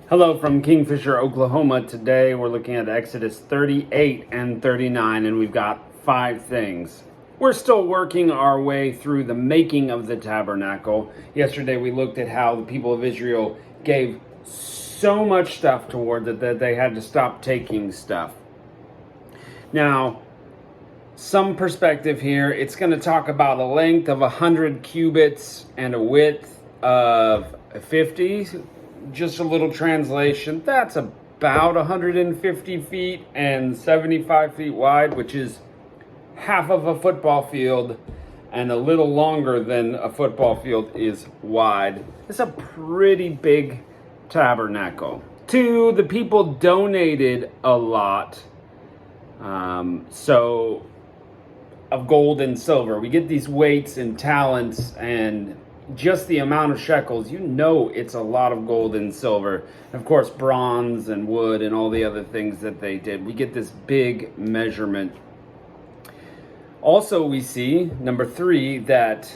Hello from Kingfisher, Oklahoma. Today we're looking at Exodus 38 and 39, and we've got 5 things. We're still working our way through the making of the tabernacle. Yesterday we looked at how the people of Israel gave so much stuff toward it that they had to stop taking stuff. Now, some perspective here, it's going to talk about a length of 100 cubits and a width of 50. Just a little translation, that's about 150 feet and 75 feet wide, which is half of a football field and a little longer than a football field is wide. It's a pretty big tabernacle. 2, the people donated a lot of gold and silver. We get these weights and talents, and just the amount of shekels, it's a lot of gold and silver. And of course, bronze and wood and all the other things that they did. We get this big measurement. Also, we see, number 3, that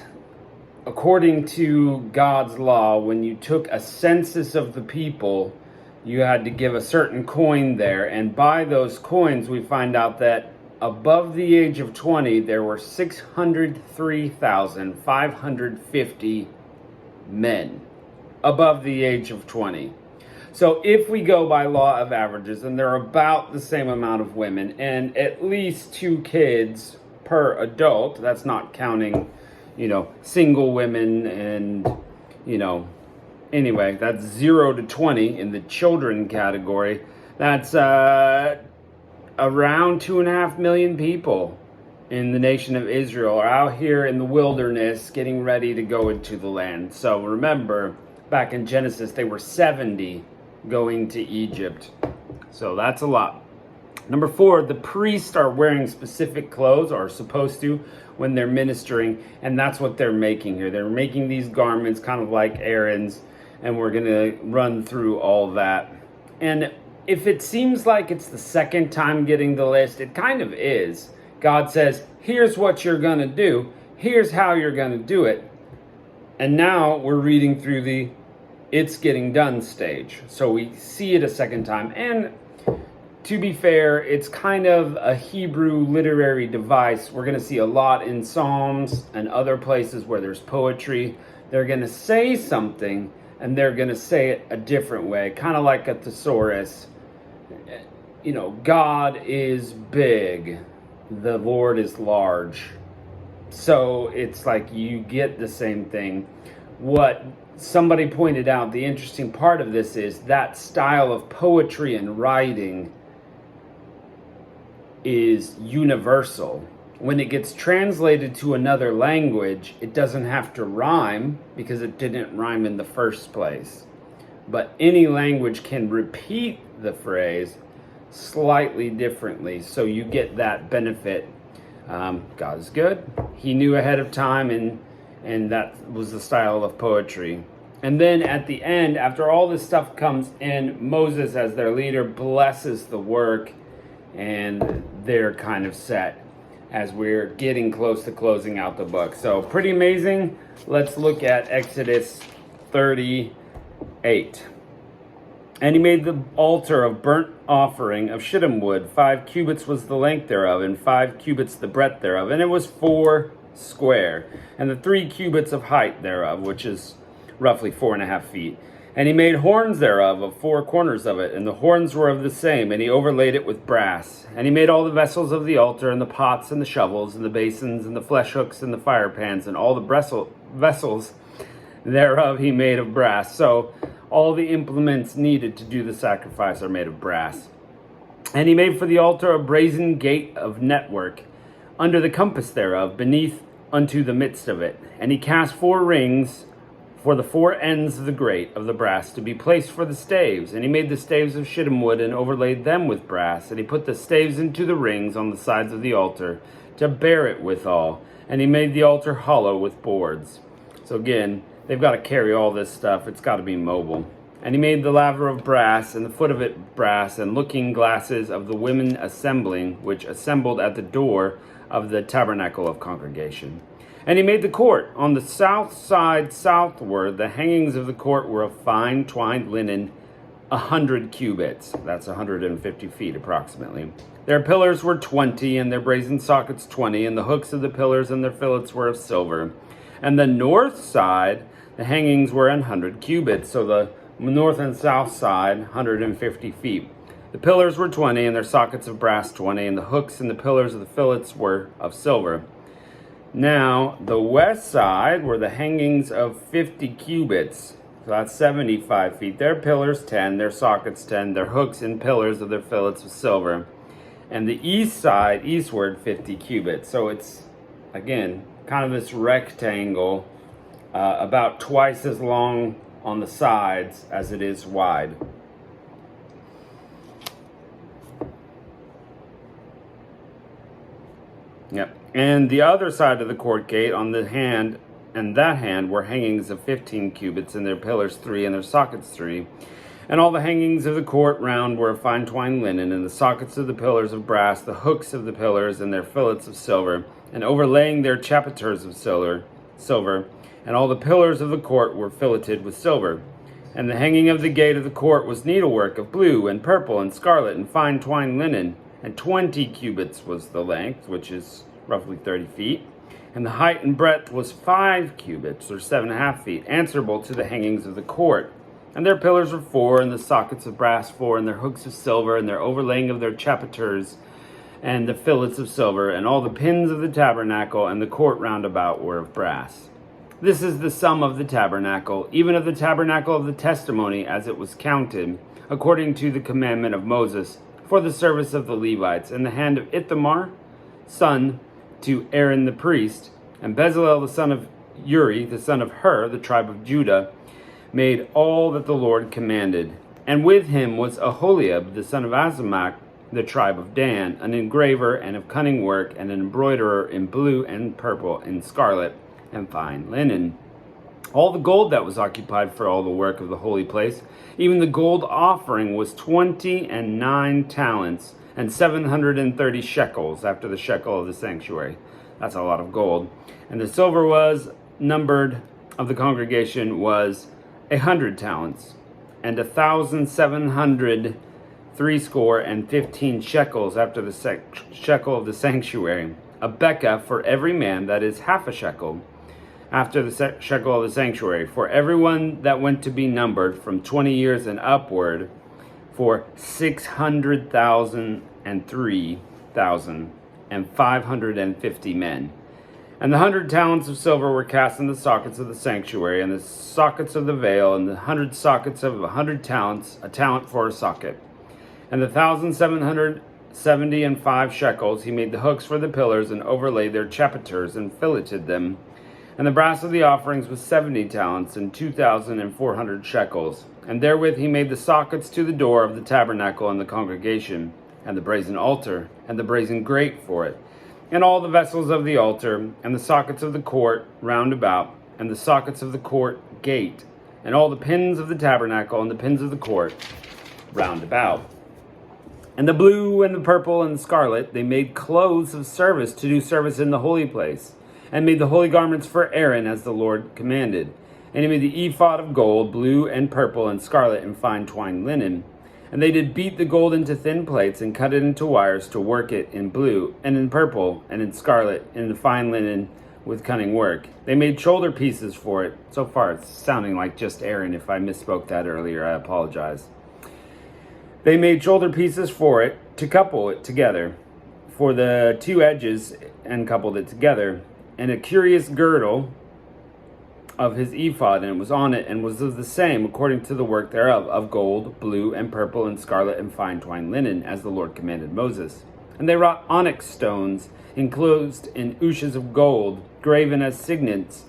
according to God's law, when you took a census of the people, you had to give a certain coin there. And by those coins, we find out that above the age of 20, there were 603,550 men above the age of 20. So if we go by law of averages, and there are about the same amount of women and at least 2 kids per adult, that's not counting, single women and, anyway, that's 0 to 20 in the children category. That's around 2.5 million people in the nation of Israel are out here in the wilderness getting ready to go into the land. So remember, back in Genesis, they were 70 going to Egypt. So that's a lot. Number 4, the priests are wearing specific clothes, or are supposed to, when they're ministering, and that's what they're making here. They're making these garments kind of like Aaron's, and we're going to run through all that. And if it seems like it's the second time getting the list, it kind of is. God says, here's what you're going to do. Here's how you're going to do it. And now we're reading through the it's getting done stage. So we see it a second time. And to be fair, it's kind of a Hebrew literary device. We're going to see a lot in Psalms and other places where there's poetry. They're going to say something, and they're going to say it a different way, kind of like a thesaurus. God is big, the Lord is large. So it's like you get the same thing. What somebody pointed out, the interesting part of this is that style of poetry and writing is universal. When it gets translated to another language, it doesn't have to rhyme because it didn't rhyme in the first place. But any language can repeat the phrase slightly differently, so you get that benefit. God is good. He knew ahead of time, and that was the style of poetry. And then at the end, after all this stuff comes in, Moses, as their leader, blesses the work, and they're kind of set as we're getting close to closing out the book. So pretty amazing. Let's look at Exodus 38. And he made the altar of burnt offering of shittim wood. 5 cubits was the length thereof, and 5 cubits the breadth thereof. And it was 4 square. And the 3 cubits of height thereof, which is roughly 4.5 feet. And he made horns thereof of 4 corners of it, and the horns were of the same, and he overlaid it with brass. And he made all the vessels of the altar, and the pots, and the shovels, and the basins, and the flesh hooks, and the fire pans, and all the vessels thereof he made of brass. So all the implements needed to do the sacrifice are made of brass. And he made for the altar a brazen gate of network, under the compass thereof, beneath unto the midst of it. And he cast 4 rings for the 4 ends of the grate of the brass, to be placed for the staves. And he made the staves of shittim wood, and overlaid them with brass. And he put the staves into the rings on the sides of the altar, to bear it withal. And he made the altar hollow with boards. So again, they've got to carry all this stuff. It's got to be mobile. And he made the laver of brass, and the foot of it brass, and looking glasses of the women assembling, which assembled at the door of the tabernacle of congregation. And he made the court. On the south side southward, the hangings of the court were of fine twined linen, 100 cubits. That's 150 feet approximately. Their pillars were 20, and their brazen sockets 20, and the hooks of the pillars and their fillets were of silver. And the north side, the hangings were 100 cubits, so the north and south side, 150 feet. The pillars were 20, and their sockets of brass 20, and the hooks and the pillars of the fillets were of silver. Now, the west side were the hangings of 50 cubits, so that's 75 feet. Their pillars 10, their sockets 10, their hooks and pillars of their fillets of silver. And the east side, eastward, 50 cubits. So it's, again, kind of this rectangle, about twice as long on the sides as it is wide. Yep. And the other side of the court gate on the hand and that hand were hangings of 15 cubits, and their pillars 3, and their sockets 3. And all the hangings of the court round were of fine twined linen, and the sockets of the pillars of brass, the hooks of the pillars, and their fillets of silver, and overlaying their chapiters of silver, and all the pillars of the court were filleted with silver. And the hanging of the gate of the court was needlework of blue and purple and scarlet and fine twined linen, and 20 cubits was the length, which is roughly 30 feet. And the height and breadth was 5 cubits, or 7.5 feet, answerable to the hangings of the court. And their pillars were 4, and the sockets of brass 4, and their hooks of silver, and their overlaying of their chapiters, and the fillets of silver, and all the pins of the tabernacle and the court round about were of brass. This is the sum of the tabernacle, even of the tabernacle of the testimony, as it was counted, according to the commandment of Moses, for the service of the Levites, in the hand of Ithamar, son to Aaron the priest, and Bezalel the son of Uri, the son of Hur, the tribe of Judah, made all that the Lord commanded. And with him was Aholiab, the son of Ahisamach, the tribe of Dan, an engraver and of cunning work, and an embroiderer in blue and purple and scarlet and fine linen. All the gold that was occupied for all the work of the holy place, even the gold offering, was 29 talents, and 730 shekels, after the shekel of the sanctuary. That's a lot of gold. And the silver was numbered of the congregation was 100 talents, and 1,700 threescore and 15 shekels, after the shekel of the sanctuary. A bekah for every man, that is half a shekel, after the shekel of the sanctuary, for everyone that went to be numbered from 20 years and upward, for 600,000 and 3,550 men. And the 100 talents of silver were cast in the sockets of the sanctuary, and the sockets of the veil, and the 100 sockets of 100 talents, a talent for a socket. And the 1,775 shekels he made the hooks for the pillars, and overlaid their chapiters, and filleted them. And the brass of the offerings was 70 talents, and 2,400 shekels. And therewith he made the sockets to the door of the tabernacle and the congregation, and the brazen altar, and the brazen grate for it, and all the vessels of the altar, and the sockets of the court round about, and the sockets of the court gate, and all the pins of the tabernacle, and the pins of the court round about. And the blue and the purple and the scarlet they made clothes of service to do service in the holy place, and made the holy garments for Aaron, as the Lord commanded. And he made the ephod of gold, blue and purple and scarlet and fine twined linen. And they did beat the gold into thin plates, and cut it into wires, to work it in blue, and in purple, and in scarlet, and in fine linen with cunning work. They made shoulder pieces for it. So far it's sounding like just Aaron. If I misspoke that earlier, I apologize. They made shoulder pieces for it, to couple it together, for the two edges, and coupled it together. And a curious girdle of his ephod, and it was on it, and was of the same, according to the work thereof, of gold, blue, and purple, and scarlet, and fine twined linen, as the Lord commanded Moses. And they wrought onyx stones, enclosed in ouches of gold, graven as signets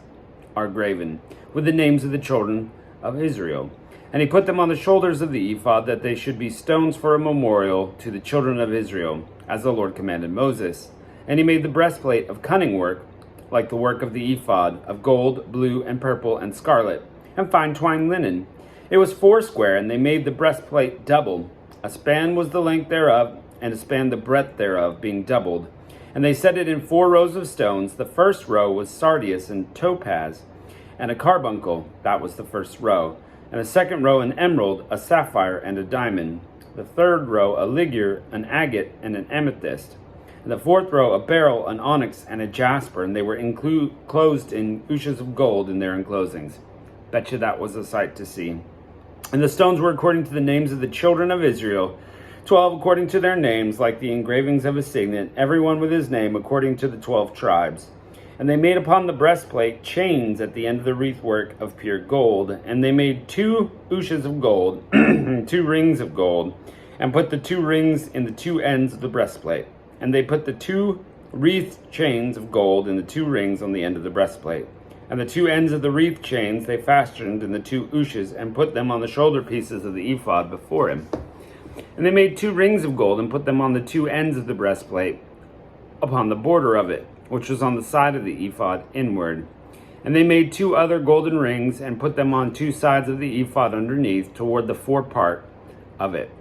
are graven, with the names of the children of Israel. And he put them on the shoulders of the ephod, that they should be stones for a memorial to the children of Israel, as the Lord commanded Moses. And he made the breastplate of cunning work, like the work of the ephod, of gold, blue, and purple, and scarlet, and fine twined linen. It was foursquare, and they made the breastplate double. A span was the length thereof, and a span the breadth thereof, being doubled. And they set it in 4 rows of stones. The first row was sardius and topaz, and a carbuncle. That was the first row. and a second row an emerald, a sapphire, and a diamond. The third row a ligure, an agate, and an amethyst. And the fourth row a beryl, an onyx, and a jasper, and they were enclosed in ouches of gold in their enclosings. Bet you that was a sight to see. And the stones were according to the names of the children of Israel, 12 according to their names, like the engravings of a signet, everyone with his name according to the 12 tribes. And they made upon the breastplate chains at the end of the wreath work of pure gold. And they made 2 ouches of gold, 2 rings of gold, and put the 2 rings in the 2 ends of the breastplate. And they put the 2 wreath chains of gold in the 2 rings on the end of the breastplate. And the 2 ends of the wreath chains they fastened in the 2 ouches, and put them on the shoulder pieces of the ephod before him. And they made 2 rings of gold, and put them on the 2 ends of the breastplate, upon the border of it, which was on the side of the ephod inward. And they made 2 other golden rings, and put them on 2 sides of the ephod underneath, toward the forepart of it,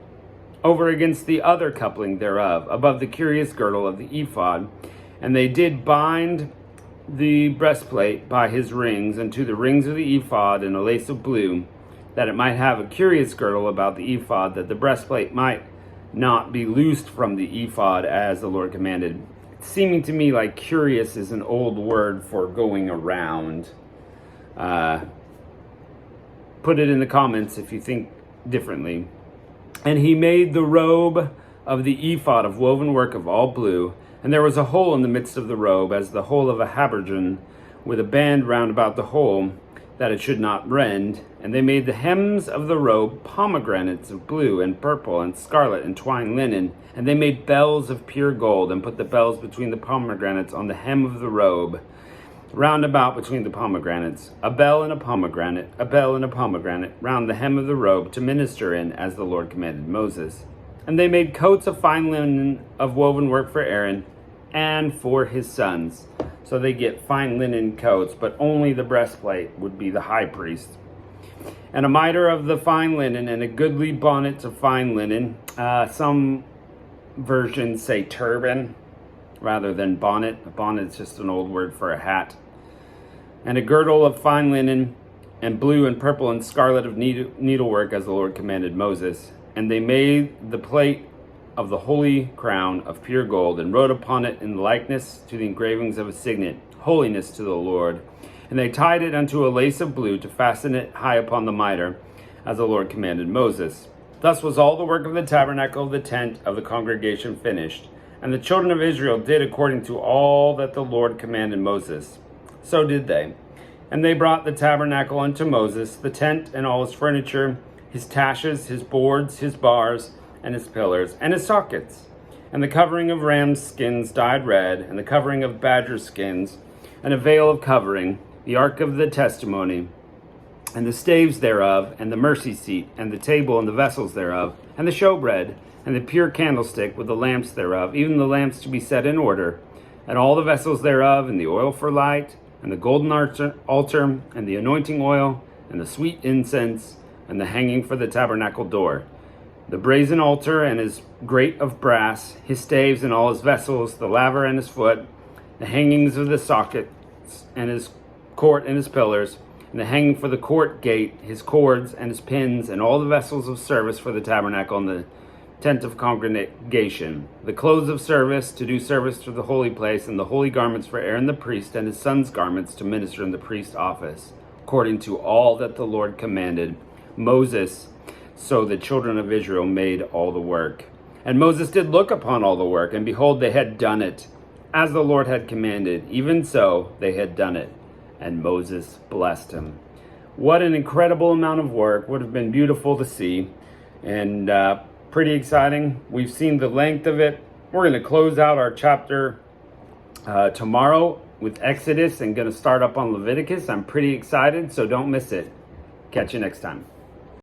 over against the other coupling thereof, above the curious girdle of the ephod. And they did bind the breastplate by his rings, and to the rings of the ephod in a lace of blue, that it might have a curious girdle about the ephod, that the breastplate might not be loosed from the ephod, as the Lord commanded. Seeming to me like curious is an old word for going around. Put it in the comments if you think differently. And he made the robe of the ephod of woven work of all blue, and there was a hole in the midst of the robe, as the hole of a habergeon, with a band round about the hole, that it should not rend. And they made the hems of the robe pomegranates of blue and purple and scarlet and twined linen. And they made bells of pure gold, and put the bells between the pomegranates on the hem of the robe, round about between the pomegranates, a bell and a pomegranate, a bell and a pomegranate, round the hem of the robe, to minister in, as the Lord commanded Moses. And they made coats of fine linen of woven work for Aaron and for his sons. So they get fine linen coats, but only the breastplate would be the high priest. And a mitre of the fine linen, and a goodly bonnet of fine linen. Some versions say turban rather than bonnet. A bonnet's just an old word for a hat. And a girdle of fine linen, and blue and purple and scarlet of needlework, as the Lord commanded Moses. And they made the plate of the holy crown of pure gold, and wrote upon it in likeness to the engravings of a signet, holiness to the Lord. And they tied it unto a lace of blue, to fasten it high upon the mitre, as the Lord commanded Moses. Thus was all the work of the tabernacle of the tent of the congregation finished. And the children of Israel did according to all that the Lord commanded Moses. So did they. And they brought the tabernacle unto Moses, the tent and all his furniture, his taches, his boards, his bars, and his pillars, and his sockets, and the covering of ram's skins dyed red, and the covering of badger skins, and a veil of covering, the ark of the testimony, and the staves thereof, and the mercy seat, and the table and the vessels thereof, and the showbread, and the pure candlestick with the lamps thereof, even the lamps to be set in order, and all the vessels thereof, and the oil for light, and the golden altar, and the anointing oil, and the sweet incense, and the hanging for the tabernacle door, the brazen altar and his grate of brass, his staves and all his vessels, the laver and his foot, the hangings of the sockets, and his court and his pillars, and the hanging for the court gate, his cords and his pins, and all the vessels of service for the tabernacle and the tent of congregation, the clothes of service to do service to the holy place, and the holy garments for Aaron the priest, and his son's garments to minister in the priest's office, according to all that the Lord commanded Moses. So the children of Israel made all the work. And Moses did look upon all the work, and behold, they had done it, as the Lord had commanded. Even so, they had done it. And Moses blessed him. What an incredible amount of work. Would have been beautiful to see, and pretty exciting. We've seen the length of it. We're going to close out our chapter tomorrow with Exodus, and going to start up on Leviticus. I'm pretty excited, so don't miss it. Catch you next time.